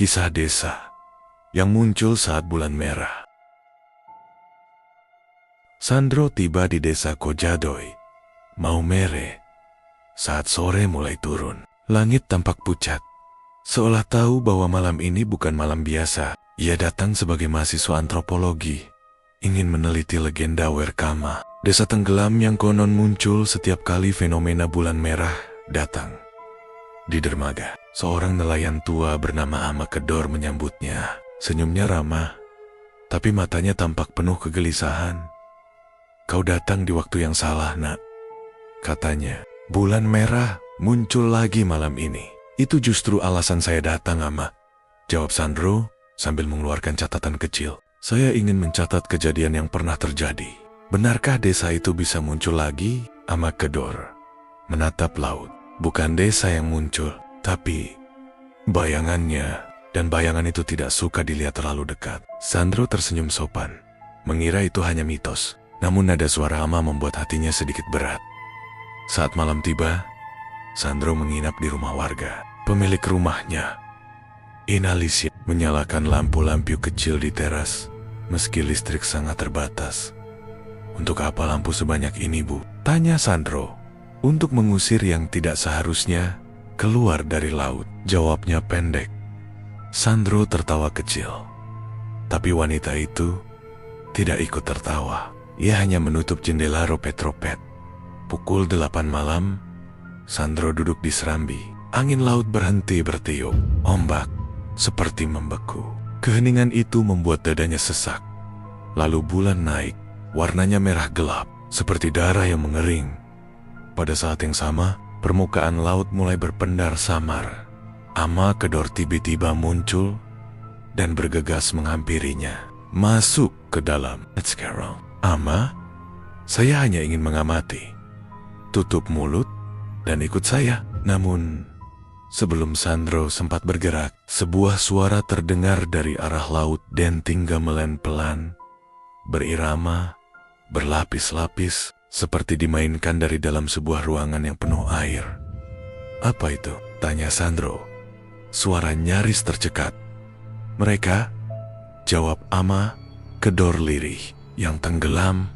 Kisah desa yang muncul saat bulan merah. Sandro tiba di desa Kojadoi, Maumere, saat sore mulai turun. Langit tampak pucat, seolah tahu bahwa malam ini bukan malam biasa. Ia datang sebagai mahasiswa antropologi, ingin meneliti legenda Werkama, desa tenggelam yang konon muncul setiap kali fenomena bulan merah datang. Di dermaga, seorang nelayan tua bernama Ama Kedor menyambutnya. Senyumnya ramah, tapi matanya tampak penuh kegelisahan. "Kau datang di waktu yang salah, nak," katanya. "Bulan merah muncul lagi malam ini." "Itu justru alasan saya datang, Ama," jawab Sandro sambil mengeluarkan catatan kecil. "Saya ingin mencatat kejadian yang pernah terjadi." "Benarkah desa itu bisa muncul lagi?" Ama Kedor menatap laut. "Bukan desa yang muncul, tapi bayangannya, dan bayangan itu tidak suka dilihat terlalu dekat." Sandro tersenyum sopan, mengira itu hanya mitos. Namun nada suara Ama membuat hatinya sedikit berat. Saat malam tiba, Sandro menginap di rumah warga. Pemilik rumahnya, Inalisia, menyalakan lampu-lampu kecil di teras, meski listrik sangat terbatas. "Untuk apa lampu sebanyak ini, Bu?" tanya Sandro. "Untuk mengusir yang tidak seharusnya keluar dari laut," jawabnya pendek. Sandro tertawa kecil, tapi wanita itu tidak ikut tertawa. Ia hanya menutup jendela ropet-ropet. Pukul 8 malam, Sandro duduk di serambi. Angin laut berhenti bertiup. Ombak seperti membeku. Keheningan itu membuat dadanya sesak. Lalu bulan naik, warnanya merah gelap, seperti darah yang mengering. Pada saat yang sama, permukaan laut mulai berpendar samar. Ama Kedor tiba-tiba muncul dan bergegas menghampirinya. "Masuk ke dalam." "Let's go." "Ama, saya hanya ingin mengamati." "Tutup mulut dan ikut saya." Namun, sebelum Sandro sempat bergerak, sebuah suara terdengar dari arah laut. Denting gamelan pelan, berirama, berlapis-lapis, seperti dimainkan dari dalam sebuah ruangan yang penuh air. "Apa itu?" tanya Sandro. Suara nyaris tercekat. "Mereka," jawab Ama Kedor lirih, "yang tenggelam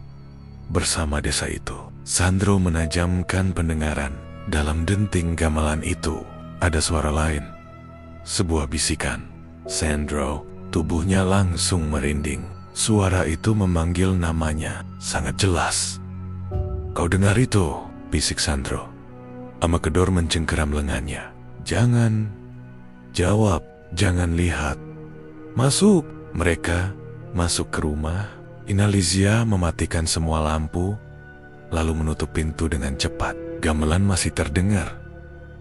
bersama desa itu." Sandro menajamkan pendengaran. Dalam denting gamelan itu ada suara lain, sebuah bisikan. Sandro, tubuhnya langsung merinding. Suara itu memanggil namanya sangat jelas. "Kau dengar itu?" bisik Sandro. Ama Kedor mencengkeram lengannya. "Jangan jawab, jangan lihat. Masuk." Mereka masuk ke rumah. Inalisia mematikan semua lampu, lalu menutup pintu dengan cepat. Gamelan masih terdengar,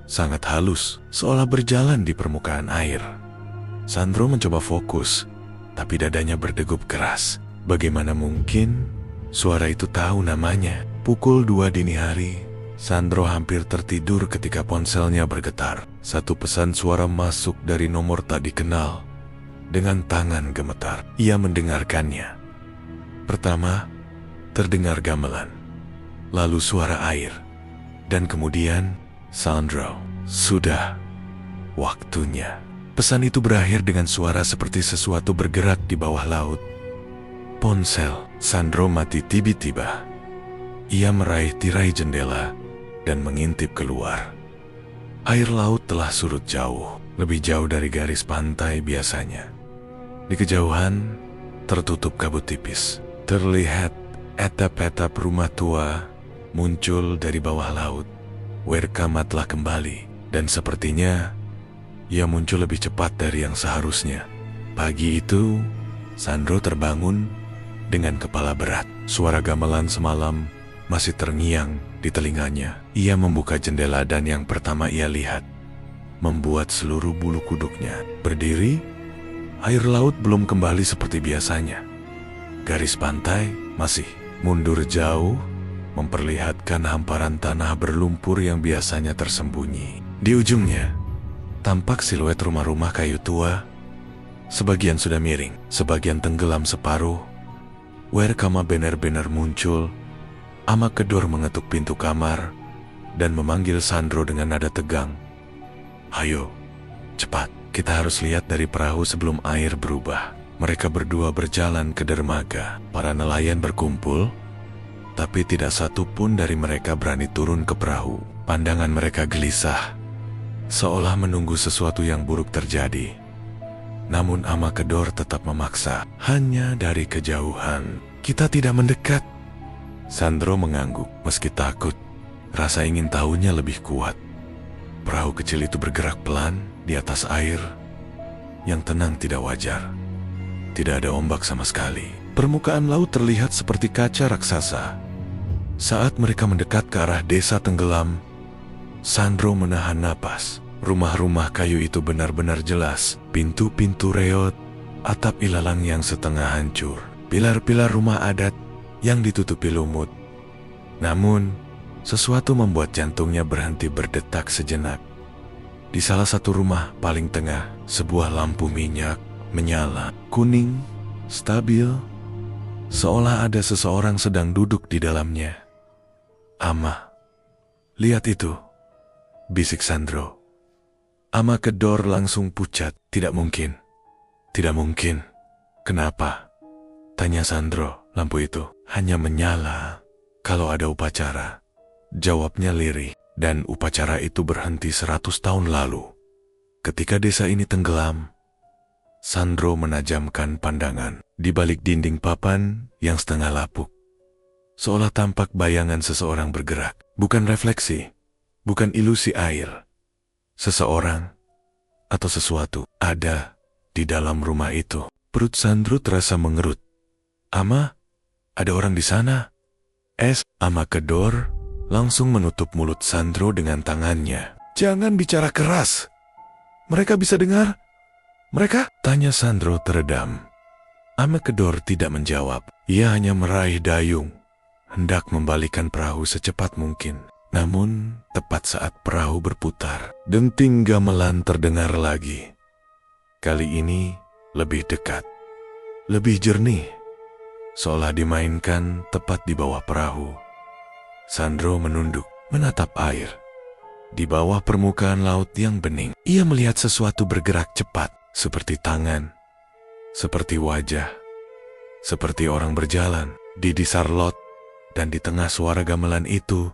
sangat halus, seolah berjalan di permukaan air. Sandro mencoba fokus, tapi dadanya berdegup keras. Bagaimana mungkin suara itu tahu namanya? Pukul 2 dini hari, Sandro hampir tertidur ketika ponselnya bergetar. Satu pesan suara masuk dari nomor tak dikenal. Dengan tangan gemetar, ia mendengarkannya. Pertama, terdengar gamelan, lalu suara air, dan kemudian Sandro. "Sudah waktunya." Pesan itu berakhir dengan suara seperti sesuatu bergerak di bawah laut. Ponsel Sandro mati tiba-tiba. Ia meraih tirai jendela dan mengintip keluar. Air laut telah surut jauh, lebih jauh dari garis pantai biasanya. Di kejauhan, tertutup kabut tipis. Terlihat atap-atap rumah tua muncul dari bawah laut. Werkama telah kembali, dan sepertinya ia muncul lebih cepat dari yang seharusnya. Pagi itu, Sandro terbangun dengan kepala berat. Suara gamelan semalam masih terngiang di telinganya. Ia membuka jendela dan yang pertama ia lihat membuat seluruh bulu kuduknya berdiri. Air laut belum kembali seperti biasanya. Garis pantai masih mundur jauh, memperlihatkan hamparan tanah berlumpur yang biasanya tersembunyi. Di ujungnya, tampak siluet rumah-rumah kayu tua. Sebagian sudah miring, sebagian tenggelam separuh. Werkama benar-benar muncul. Ama Kedor mengetuk pintu kamar dan memanggil Sandro dengan nada tegang. "Ayo, cepat, Kita harus lihat dari perahu sebelum air berubah. Mereka berdua berjalan ke dermaga. Para nelayan berkumpul, tapi tidak satu pun dari mereka berani turun ke perahu. Pandangan mereka gelisah, seolah menunggu sesuatu yang buruk terjadi. Namun Ama Kedor tetap memaksa. Hanya dari kejauhan. Kita tidak mendekat. Sandro mengangguk. Meski takut, rasa ingin tahunya lebih kuat. Perahu kecil itu bergerak pelan di atas air yang tenang tidak wajar. Tidak ada ombak sama sekali. Permukaan laut terlihat seperti kaca raksasa. Saat mereka mendekat ke arah desa tenggelam, Sandro menahan napas. Rumah-rumah kayu itu benar-benar jelas. Pintu-pintu reot, atap ilalang yang setengah hancur. Pilar-pilar rumah adat yang ditutupi lumut. Namun, sesuatu membuat jantungnya berhenti berdetak sejenak. Di salah satu rumah paling tengah, sebuah lampu minyak menyala, kuning, stabil, seolah ada seseorang sedang duduk di dalamnya. "Ama, lihat itu," bisik Sandro. Ama Kedor langsung pucat. "Tidak mungkin. Tidak mungkin." "Kenapa?" tanya Sandro. "Lampu itu hanya menyala kalau ada upacara," jawabnya lirih. "Dan upacara itu berhenti 100 tahun lalu. Ketika desa ini tenggelam." Sandro menajamkan pandangan. Di balik dinding papan yang setengah lapuk, seolah tampak bayangan seseorang bergerak. Bukan refleksi, bukan ilusi air. Seseorang atau sesuatu ada di dalam rumah itu. Perut Sandro terasa mengerut. "Ama, ada orang di sana." Ama Kedor langsung menutup mulut Sandro dengan tangannya. "Jangan bicara keras. Mereka bisa dengar." "Mereka?" tanya Sandro teredam. Ama Kedor tidak menjawab. Ia hanya meraih dayung, hendak membalikan perahu secepat mungkin. Namun, tepat saat perahu berputar, denting gamelan terdengar lagi. Kali ini lebih dekat, lebih jernih, seolah dimainkan tepat di bawah perahu. Sandro menunduk, menatap air. Di bawah permukaan laut yang bening, ia melihat sesuatu bergerak cepat, seperti tangan, seperti wajah, seperti orang berjalan. Di disar lot dan di tengah suara gamelan itu,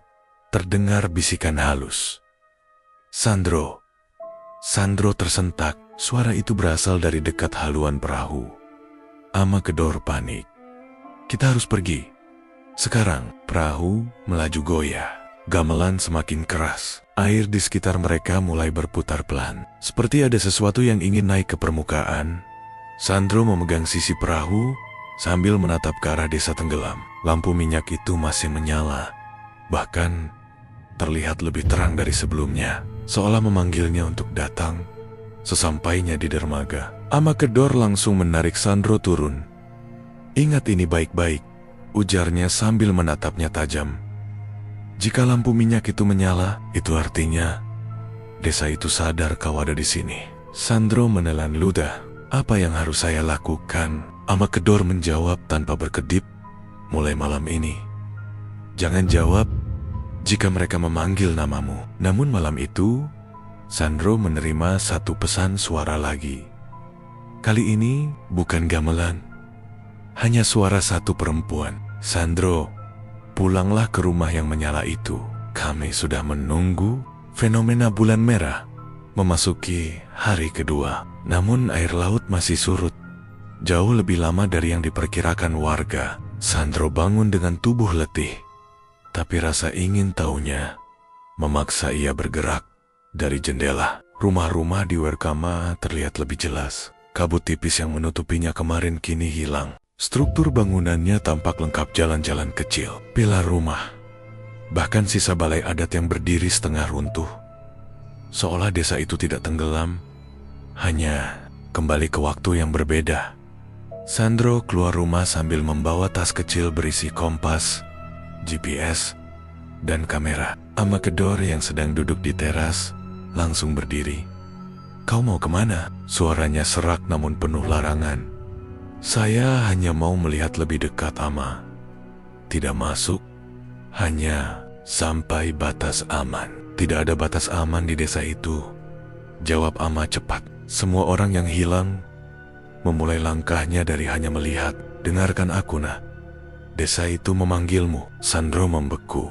terdengar bisikan halus. Sandro tersentak. Suara itu berasal dari dekat haluan perahu. Ama Kedor panik. "Kita harus pergi. Sekarang." Perahu melaju goyah. Gamelan semakin keras. Air di sekitar mereka mulai berputar pelan. Seperti ada sesuatu yang ingin naik ke permukaan. Sandro memegang sisi perahu sambil menatap ke arah desa tenggelam. Lampu minyak itu masih menyala. Bahkan terlihat lebih terang dari sebelumnya, seolah memanggilnya untuk datang. Sesampainya di dermaga, Ama Kedor langsung menarik Sandro turun. "Ingat ini baik-baik," ujarnya sambil menatapnya tajam. "Jika lampu minyak itu menyala, itu artinya desa itu sadar kau ada di sini." Sandro menelan ludah. "Apa yang harus saya lakukan?" Ama Kedor menjawab tanpa berkedip. "Mulai malam ini, jangan jawab jika mereka memanggil namamu." Namun malam itu, Sandro menerima satu pesan suara lagi. Kali ini bukan gamelan, hanya suara satu perempuan. "Sandro, pulanglah ke rumah yang menyala itu. Kami sudah menunggu fenomena bulan merah memasuki hari kedua." Namun air laut masih surut, jauh lebih lama dari yang diperkirakan warga. Sandro bangun dengan tubuh letih, tapi rasa ingin tahunya memaksa ia bergerak. Dari jendela, rumah-rumah di Werkama terlihat lebih jelas. Kabut tipis yang menutupinya kemarin kini hilang. Struktur bangunannya tampak lengkap, jalan-jalan kecil, pilar rumah, bahkan sisa balai adat yang berdiri setengah runtuh. Seolah desa itu tidak tenggelam, hanya kembali ke waktu yang berbeda. Sandro keluar rumah sambil membawa tas kecil berisi kompas, GPS, dan kamera. Ama Kedor yang sedang duduk di teras langsung berdiri. "Kau mau kemana?" Suaranya serak namun penuh larangan. "Saya hanya mau melihat lebih dekat, Ama. Tidak masuk, hanya sampai batas aman." "Tidak ada batas aman di desa itu," jawab Ama cepat. Semua orang yang hilang memulai langkahnya dari hanya melihat. Dengarkan aku, nak. Desa itu memanggilmu. Sandro membeku.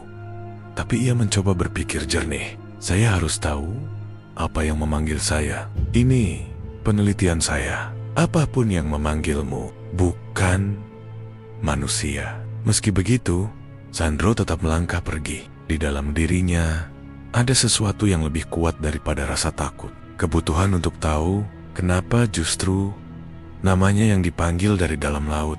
Tapi ia mencoba berpikir jernih. Saya harus tahu apa yang memanggil saya. Ini penelitian saya. Apapun yang memanggilmu, bukan manusia. Meski begitu, Sandro tetap melangkah pergi. Di dalam dirinya ada sesuatu yang lebih kuat daripada rasa takut. Kebutuhan untuk tahu kenapa justru namanya yang dipanggil dari dalam laut.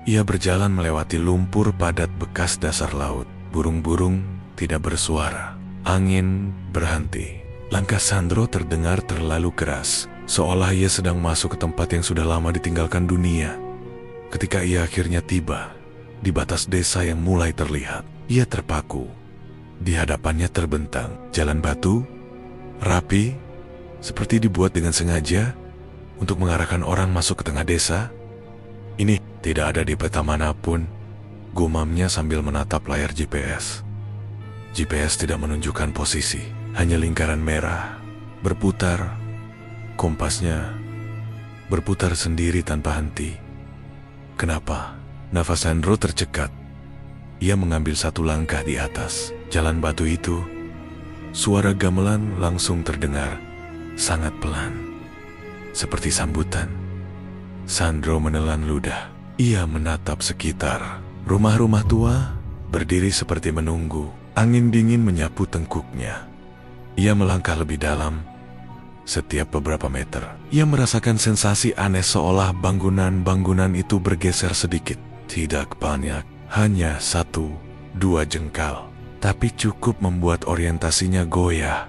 Ia berjalan melewati lumpur padat bekas dasar laut. Burung-burung tidak bersuara. Angin berhenti. Langkah Sandro terdengar terlalu keras, seolah ia sedang masuk ke tempat yang sudah lama ditinggalkan dunia. Ketika ia akhirnya tiba di batas desa yang mulai terlihat, ia terpaku. Di hadapannya terbentang jalan batu, rapi, seperti dibuat dengan sengaja untuk mengarahkan orang masuk ke tengah desa. Ini tidak ada di peta manapun, gumamnya sambil menatap layar GPS. GPS tidak menunjukkan posisi, hanya lingkaran merah berputar. Kompasnya berputar sendiri tanpa henti. Kenapa? Nafas Sandro tercekat. Ia mengambil satu langkah di atas jalan batu itu. Suara gamelan langsung terdengar, sangat pelan, seperti sambutan. Sandro menelan ludah. Ia menatap sekitar. Rumah-rumah tua berdiri seperti menunggu. Angin dingin menyapu tengkuknya. Ia melangkah lebih dalam. Setiap beberapa meter, ia merasakan sensasi aneh seolah bangunan-bangunan itu bergeser sedikit. Tidak banyak, hanya 1-2 jengkal. Tapi cukup membuat orientasinya goyah.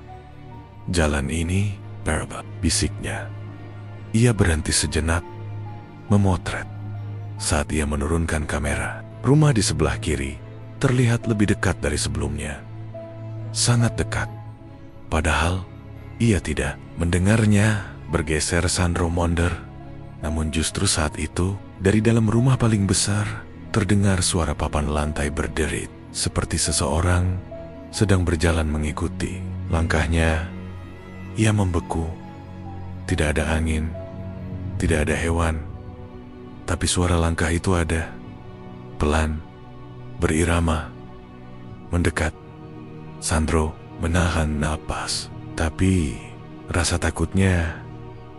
Jalan ini, Perba, bisiknya. Ia berhenti sejenak, memotret. Saat ia menurunkan kamera, rumah di sebelah kiri terlihat lebih dekat dari sebelumnya. Sangat dekat. Padahal, ia tidak mendengarnya. Bergeser Sandro mondar. Namun justru saat itu, dari dalam rumah paling besar, terdengar suara papan lantai berderit. Seperti seseorang sedang berjalan mengikuti. Langkahnya, ia membeku. Tidak ada angin, tidak ada hewan. Tapi suara langkah itu ada. Pelan, berirama, mendekat. Sandro menahan napas. Tapi rasa takutnya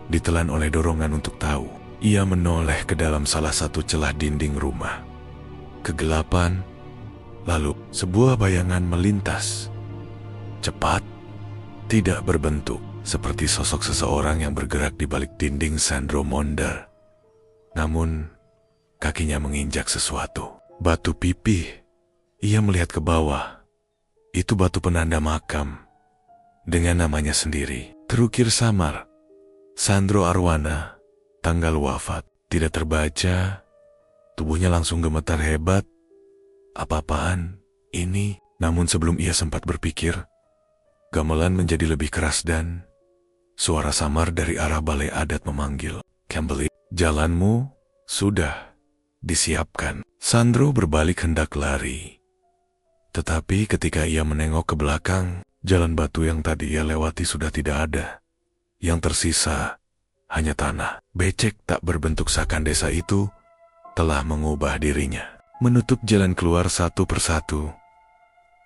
ditelan oleh dorongan untuk tahu. Ia menoleh ke dalam salah satu celah dinding rumah. Kegelapan, lalu sebuah bayangan melintas. Cepat, tidak berbentuk, seperti sosok seseorang yang bergerak di balik dinding. Sandro mondar. Namun, kakinya menginjak sesuatu. Batu pipih. Ia melihat ke bawah. Itu batu penanda makam. Dengan namanya sendiri, terukir samar. Sandro Arwana, tanggal wafat, tidak terbaca. Tubuhnya langsung gemetar hebat. Apa-apaan ini? Namun sebelum ia sempat berpikir, gamelan menjadi lebih keras dan suara samar dari arah balai adat memanggil, "Kimberly, jalanmu sudah disiapkan." Sandro berbalik hendak lari. Tetapi ketika ia menengok ke belakang, jalan batu yang tadi ia lewati sudah tidak ada. Yang tersisa hanya tanah. Becek tak berbentuk seakan desa itu telah mengubah dirinya. Menutup jalan keluar satu persatu,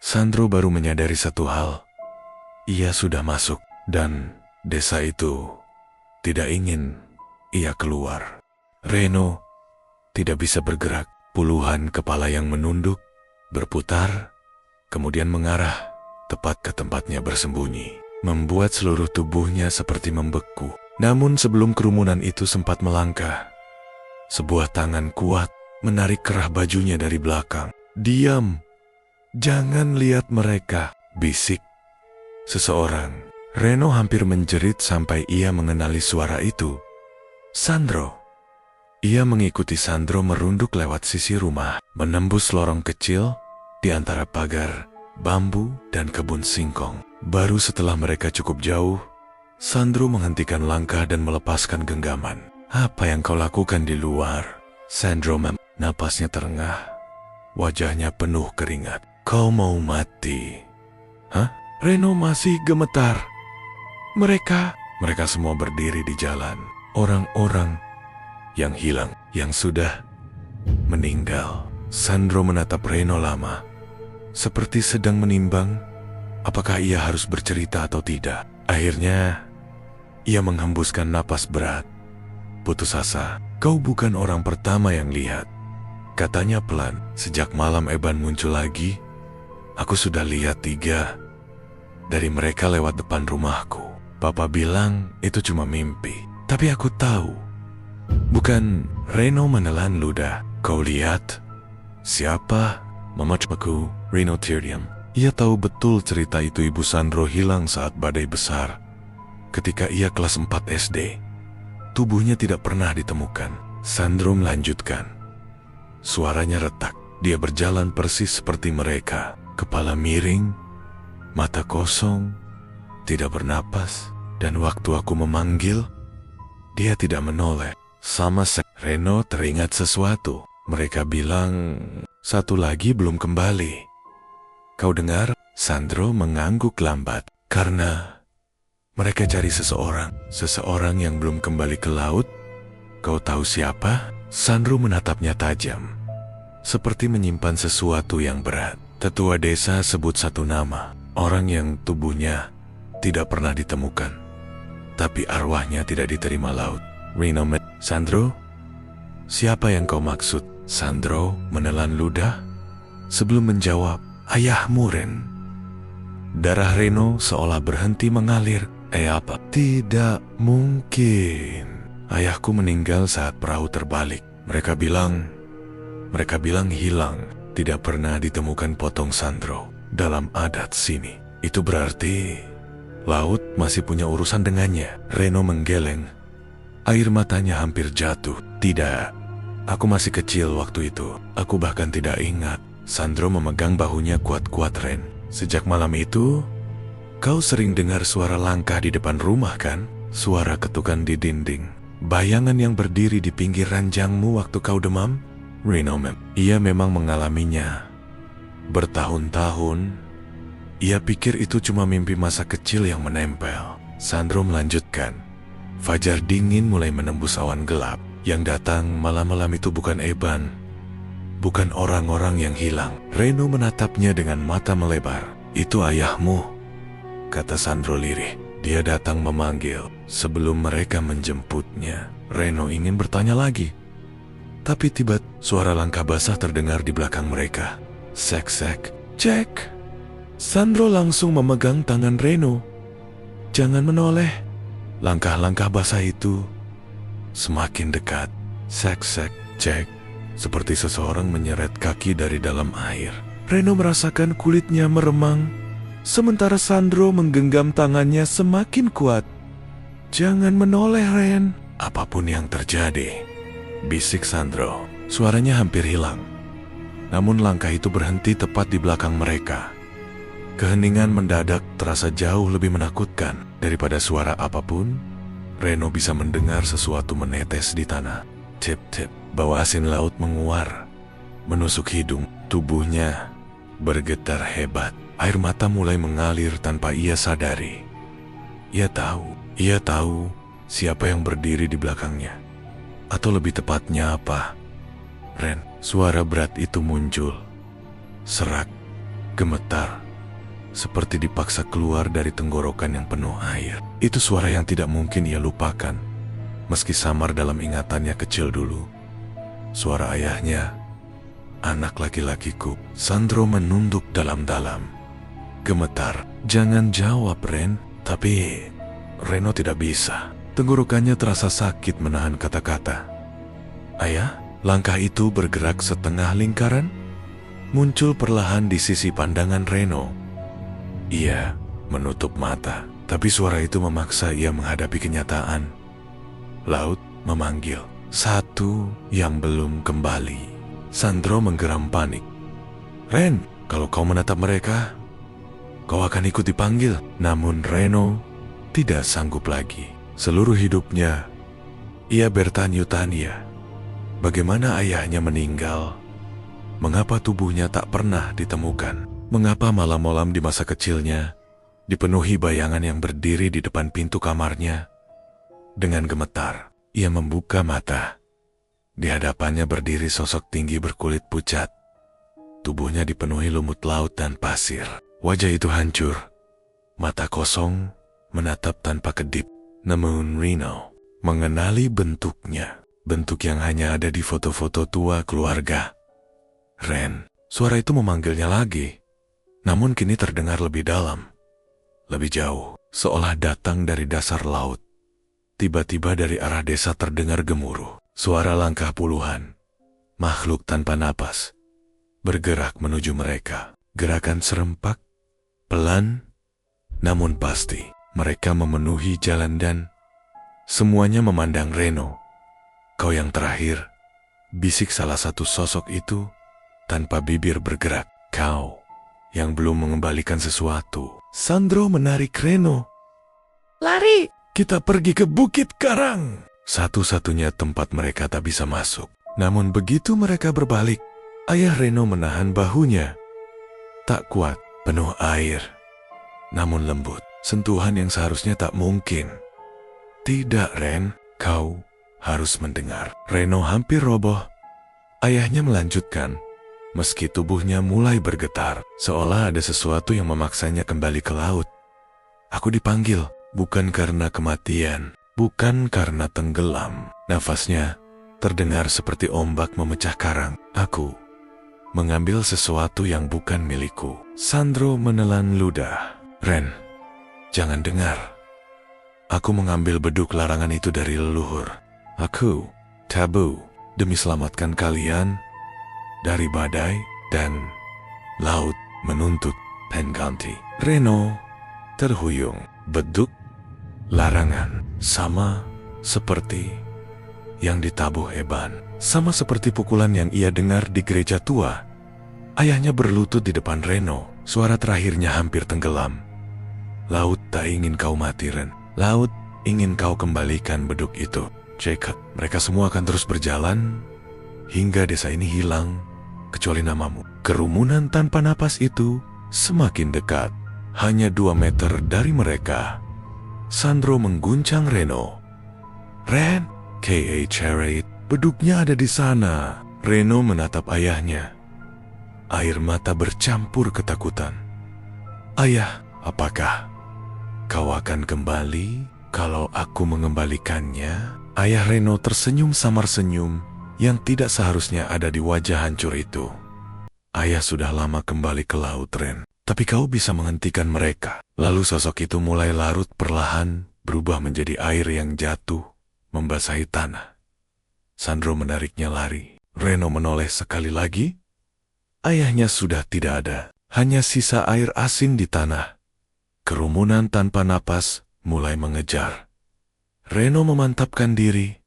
Sandro baru menyadari satu hal. Ia sudah masuk dan desa itu tidak ingin ia keluar. Reno tidak bisa bergerak. Puluhan kepala yang menunduk, berputar, kemudian mengarah tepat ke tempatnya bersembunyi, membuat seluruh tubuhnya seperti membeku. Namun sebelum kerumunan itu sempat melangkah, sebuah tangan kuat menarik kerah bajunya dari belakang. "Diam, jangan lihat mereka," bisik seseorang. Reno hampir menjerit sampai ia mengenali suara itu. Sandro. Ia mengikuti Sandro merunduk lewat sisi rumah, menembus lorong kecil di antara pagar bambu dan kebun singkong. Baru setelah mereka cukup jauh, Sandro menghentikan langkah dan melepaskan genggaman. "Apa yang kau lakukan di luar?" Sandro napasnya terengah, wajahnya penuh keringat. "Kau mau mati?" "Hah?" Reno masih gemetar. "Mereka Mereka semua berdiri di jalan. Orang-orang yang hilang, yang sudah meninggal. Sandro menatap Reno lama, seperti sedang menimbang apakah ia harus bercerita atau tidak. Akhirnya, ia menghembuskan napas berat. Putus asa, kau bukan orang pertama yang lihat. Katanya pelan, sejak malam Eban muncul lagi, aku sudah lihat 3 dari mereka lewat depan rumahku. Papa bilang itu cuma mimpi, tapi aku tahu. Bukan. Reno menelan ludah. Kau lihat? Siapa? Mamaku, Reno Tyrion. Ia tahu betul cerita itu. Ibu Sandro hilang saat badai besar. Ketika ia kelas 4 SD. Tubuhnya tidak pernah ditemukan. Sandro melanjutkan. Suaranya retak. Dia berjalan persis seperti mereka. Kepala miring, mata kosong, tidak bernapas. Dan waktu aku memanggil, dia tidak menoleh. Sama Reno teringat sesuatu. Mereka bilang, satu lagi belum kembali. Kau dengar? Sandro mengangguk lambat. Karena mereka cari seseorang yang belum kembali ke laut. Kau tahu siapa? Sandro menatapnya tajam, seperti menyimpan sesuatu yang berat. Tetua desa sebut satu nama, orang yang tubuhnya tidak pernah ditemukan, tapi arwahnya tidak diterima laut. Reno. Sandro? Siapa yang kau maksud? Sandro menelan ludah sebelum menjawab, ayahmu, Ren. Darah Reno seolah berhenti mengalir. Apa? Tidak mungkin. Ayahku meninggal saat perahu terbalik. Mereka bilang hilang. Tidak pernah ditemukan, potong Sandro. Dalam adat sini, itu berarti laut masih punya urusan dengannya. Reno menggeleng. Air matanya hampir jatuh. Tidak, aku masih kecil waktu itu. Aku bahkan tidak ingat. Sandro memegang bahunya kuat-kuat. Ren, sejak malam itu, kau sering dengar suara langkah di depan rumah kan? Suara ketukan di dinding. Bayangan yang berdiri di pinggir ranjangmu waktu kau demam? Reno. Ia memang mengalaminya bertahun-tahun. Ia pikir itu cuma mimpi masa kecil yang menempel. Sandro melanjutkan. Fajar dingin mulai menembus awan gelap. Yang datang malam-malam itu bukan Eban, bukan orang-orang yang hilang. Reno menatapnya dengan mata melebar. Itu ayahmu, kata Sandro lirih. Dia datang memanggil sebelum mereka menjemputnya. Reno ingin bertanya lagi, tapi tiba suara langkah basah terdengar di belakang mereka. Sek-sek, cek. Sandro langsung memegang tangan Reno. Jangan menoleh. Langkah-langkah basah itu semakin dekat. Sek-sek, cek. Seperti seseorang menyeret kaki dari dalam air. Reno merasakan kulitnya meremang, sementara Sandro menggenggam tangannya semakin kuat. Jangan menoleh, Ren. Apapun yang terjadi, bisik Sandro. Suaranya hampir hilang. Namun langkah itu berhenti tepat di belakang mereka. Keheningan mendadak terasa jauh lebih menakutkan daripada suara apapun. Reno bisa mendengar sesuatu menetes di tanah. Tip-tip, bau asin laut menguar, menusuk hidung. Tubuhnya bergetar hebat. Air mata mulai mengalir tanpa ia sadari. Ia tahu siapa yang berdiri di belakangnya. Atau lebih tepatnya apa? Ren, suara berat itu muncul. Serak, gemetar, seperti dipaksa keluar dari tenggorokan yang penuh air. Itu suara yang tidak mungkin ia lupakan, meski samar dalam ingatannya kecil dulu. Suara ayahnya, anak laki-lakiku. Sandro menunduk dalam-dalam. Gemetar. Jangan jawab, Ren. Tapi Reno tidak bisa. Tenggorokannya terasa sakit menahan kata-kata. Ayah? Langkah itu bergerak setengah lingkaran, muncul perlahan di sisi pandangan Reno. Ia menutup mata, tapi suara itu memaksa ia menghadapi kenyataan. Laut memanggil. Satu yang belum kembali. Sandro menggeram panik. Ren, kalau kau menatap mereka, kau akan ikut dipanggil. Namun Reno tidak sanggup lagi. Seluruh hidupnya, ia bertanya-tanya, bagaimana ayahnya meninggal? Mengapa tubuhnya tak pernah ditemukan? Mengapa malam-malam di masa kecilnya dipenuhi bayangan yang berdiri di depan pintu kamarnya. Dengan gemetar, ia membuka mata. Di hadapannya berdiri sosok tinggi berkulit pucat. Tubuhnya dipenuhi lumut laut dan pasir. Wajah itu hancur. Mata kosong, menatap tanpa kedip. Namun Reno mengenali bentuknya. Bentuk yang hanya ada di foto-foto tua keluarga. Ren, suara itu memanggilnya lagi. Namun kini terdengar lebih dalam. Lebih jauh, seolah datang dari dasar laut. Tiba-tiba dari arah desa terdengar gemuruh. Suara langkah puluhan. Makhluk tanpa napas. Bergerak menuju mereka. Gerakan serempak, pelan, namun pasti. Mereka memenuhi jalan dan semuanya memandang Reno. Kau yang terakhir, bisik salah satu sosok itu tanpa bibir bergerak. Kau yang belum mengembalikan sesuatu. Sandro menarik Reno. Lari, kita pergi ke Bukit Karang. Satu-satunya tempat mereka tak bisa masuk. Namun begitu mereka berbalik, ayah Reno menahan bahunya. Tak kuat, penuh air, namun lembut. Sentuhan yang seharusnya tak mungkin. Tidak, Ren, kau harus mendengar. Reno hampir roboh. Ayahnya melanjutkan, meski tubuhnya mulai bergetar, seolah ada sesuatu yang memaksanya kembali ke laut. Aku dipanggil, bukan karena kematian, bukan karena tenggelam. Nafasnya terdengar seperti ombak memecah karang. Aku mengambil sesuatu yang bukan milikku. Sandro menelan ludah. Ren, jangan dengar. Aku mengambil beduk larangan itu dari leluhur. Aku tabu demi selamatkan kalian dari badai dan laut menuntut pengganti. Reno terhuyung. Beduk larangan sama seperti yang ditabuh Eban. Sama seperti pukulan yang ia dengar di gereja tua. Ayahnya berlutut di depan Reno. Suara terakhirnya hampir tenggelam. Laut tak ingin kau mati, Ren. Laut ingin kau kembalikan beduk itu. Jacob, mereka semua akan terus berjalan hingga desa ini hilang, kecuali namamu. Kerumunan tanpa napas itu semakin dekat. Hanya 2 meter dari mereka. Sandro mengguncang Reno. Ren, K.A. Charade, beduknya ada di sana. Reno menatap ayahnya. Air mata bercampur ketakutan. Ayah, apakah kau akan kembali kalau aku mengembalikannya? Ayah Reno tersenyum samar senyum yang tidak seharusnya ada di wajah hancur itu. Ayah sudah lama kembali ke laut, Ren. Tapi kau bisa menghentikan mereka. Lalu sosok itu mulai larut perlahan, berubah menjadi air yang jatuh, membasahi tanah. Sandro menariknya lari. Reno menoleh sekali lagi. Ayahnya sudah tidak ada. Hanya sisa air asin di tanah. Kerumunan tanpa napas mulai mengejar. Reno memantapkan diri.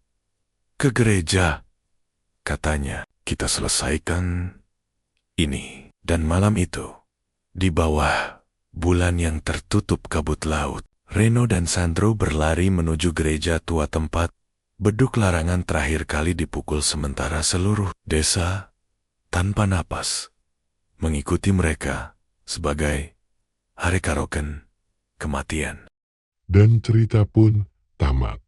Ke gereja, katanya. Kita selesaikan ini. Dan malam itu, di bawah bulan yang tertutup kabut laut, Reno dan Sandro berlari menuju gereja tua tempat beduk larangan terakhir kali dipukul, sementara seluruh desa tanpa napas mengikuti mereka sebagai hari karaoke kematian. Dan cerita pun tamat.